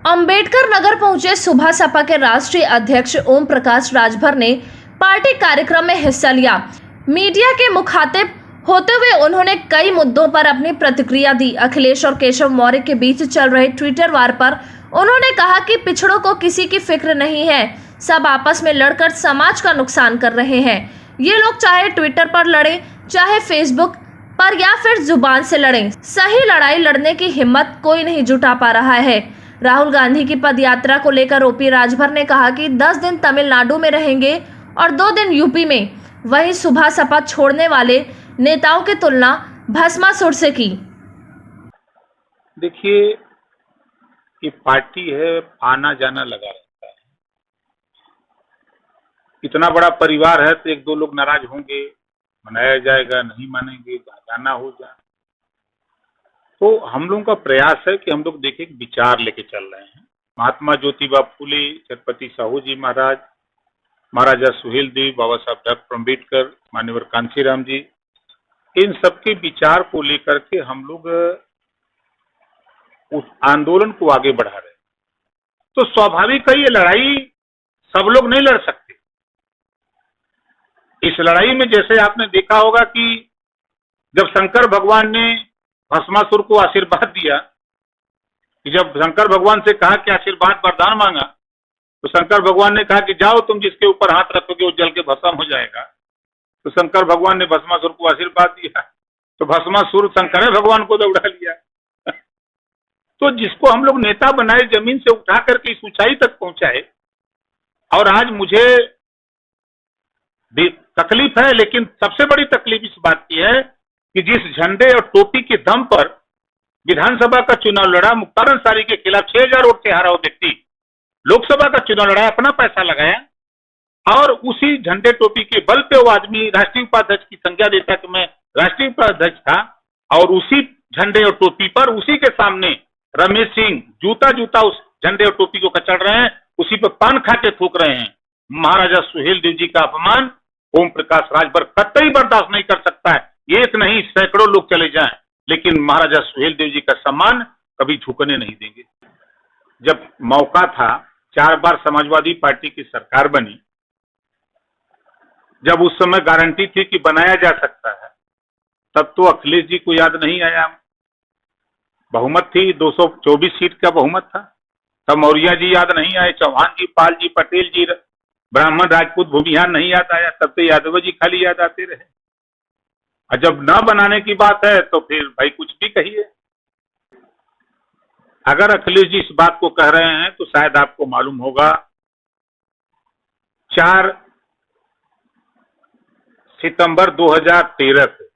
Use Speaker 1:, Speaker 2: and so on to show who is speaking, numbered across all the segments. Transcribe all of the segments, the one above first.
Speaker 1: अंबेडकर नगर पहुंचे सुबह सपा के राष्ट्रीय अध्यक्ष ओम प्रकाश राजभर ने पार्टी कार्यक्रम में हिस्सा लिया। मीडिया के मुखातिब होते हुए उन्होंने कई मुद्दों पर अपनी प्रतिक्रिया दी। अखिलेश और केशव मौर्य के बीच चल रहे ट्विटर वार पर उन्होंने कहा कि पिछड़ों को किसी की फिक्र नहीं है, सब आपस में लड़कर समाज का नुकसान कर रहे हैं। ये लोग चाहे ट्विटर पर लड़े, चाहे फेसबुक पर या फिर जुबान से लड़ें, सही लड़ाई लड़ने की हिम्मत कोई नहीं जुटा पा रहा है। राहुल गांधी की पदयात्रा को लेकर ओपी राजभर ने कहा कि 10 दिन तमिलनाडु में रहेंगे और 2 दिन यूपी में। वहीं सुबह सपा छोड़ने वाले नेताओं की तुलना भस्मासुर से की।
Speaker 2: देखिए, ये पार्टी है, आना जाना लगा रहता है। इतना बड़ा परिवार है तो 1-2 लोग नाराज होंगे, मनाया जाएगा, नहीं मानेंगे, जाना हो जाए। तो हम लोगों का प्रयास है कि हम लोग देखिए विचार लेके चल रहे हैं। महात्मा ज्योतिबा फुले, छत्रपति साहू जी महाराज, महाराजा सुहेलदेव, बाबा साहब डॉक्टर अम्बेडकर, मान्यवर कांशीराम जी, इन सबके विचार को लेकर के हम लोग उस आंदोलन को आगे बढ़ा रहे हैं। तो स्वाभाविक है, ये लड़ाई सब लोग नहीं लड़ सकते। इस लड़ाई में जैसे आपने देखा होगा कि जब शंकर भगवान ने भस्मासुर को आशीर्वाद दिया, कि जब शंकर भगवान से कहा कि आशीर्वाद वरदान मांगा, तो शंकर भगवान ने कहा कि जाओ, तुम जिसके ऊपर हाथ रखोगे वो जल के भस्म हो जाएगा। तो शंकर भगवान ने भस्मासुर को आशीर्वाद दिया, तो भस्मासुर शंकर भगवान को दौड़ा लिया। तो जिसको हम लोग नेता बनाए, जमीन से उठा करके इस ऊंचाई तक पहुंचाए, और आज मुझे तकलीफ है, लेकिन सबसे बड़ी तकलीफ इस बात की है कि जिस झंडे और टोपी के दम पर विधानसभा का चुनाव लड़ा, मुख्तार अंसारी के खिलाफ 6000 वोट से हारा वो व्यक्ति लोकसभा का चुनाव लड़ा, अपना पैसा लगाया, और उसी झंडे टोपी के बल पे वो आदमी राष्ट्रीय उपाध्यक्ष की संज्ञा देता कि मैं राष्ट्रीय उपाध्यक्ष था, और उसी झंडे और टोपी पर उसी के सामने रमेश सिंह जूता जूता उस झंडे और टोपी को कचड़ रहे हैं, उसी पर पान खा के थूक रहे हैं। महाराजा सुहेलदेव जी का अपमान ओम प्रकाश राजभर कतई बर्दाश्त नहीं कर सकता है। एक नहीं, सैकड़ों लोग चले जाएं, लेकिन महाराजा सुहेलदेव जी का सम्मान कभी झुकने नहीं देंगे। जब मौका था, 4 बार समाजवादी पार्टी की सरकार बनी, जब उस समय गारंटी थी कि बनाया जा सकता है, तब तो अखिलेश जी को याद नहीं आया। बहुमत थी, 224 सीट का बहुमत था, तब मौर्य जी याद नहीं आए, चौहान जी, पाल जी, पटेल जी, ब्राह्मण, राजपूत, भूमिहार नहीं याद आया, तब तो यादव जी खाली याद आते रहे। और जब न बनाने की बात है तो फिर भाई कुछ भी कहिए। अगर अखिलेश जी इस बात को कह रहे हैं तो शायद आपको मालूम होगा, 4 सितंबर 2013 से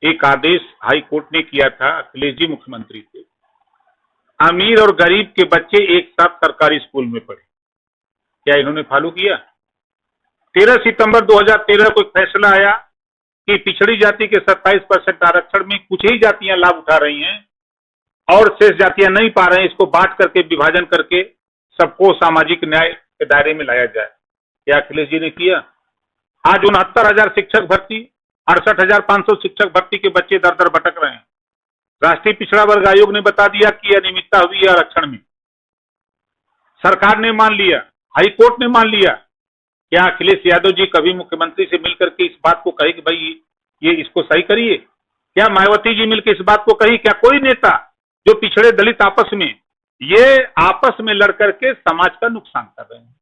Speaker 2: एक आदेश हाई कोर्ट ने किया था, अखिलेश जी मुख्यमंत्री थे, अमीर और गरीब के बच्चे एक साथ सरकारी स्कूल में पढ़े। क्या इन्होंने फॉलो किया? 13 सितंबर 2013 को एक फैसला आया कि पिछड़ी जाति के 27% आरक्षण में कुछ ही जातियां लाभ उठा रही हैं और शेष जातियां नहीं पा रहे हैं। इसको बांट करके, विभाजन करके सबको सामाजिक न्याय के दायरे में लाया जाए। क्या अखिलेश जी ने किया? आज 69,000 शिक्षक भर्ती, 68,500 शिक्षक भर्ती के बच्चे दर दर भटक रहे हैं। राष्ट्रीय पिछड़ा वर्ग आयोग ने बता दिया कि अनियमितता हुई है आरक्षण में। सरकार ने मान लिया, हाई कोर्ट ने मान लिया। क्या अखिलेश यादव जी कभी मुख्यमंत्री से मिलकर के इस बात को कहे कि भाई ये इसको सही करिए? क्या मायावती जी मिलकर इस बात को कही? क्या कोई नेता जो पिछड़े दलित आपस में लड़ करके समाज का नुकसान कर रहे हैं?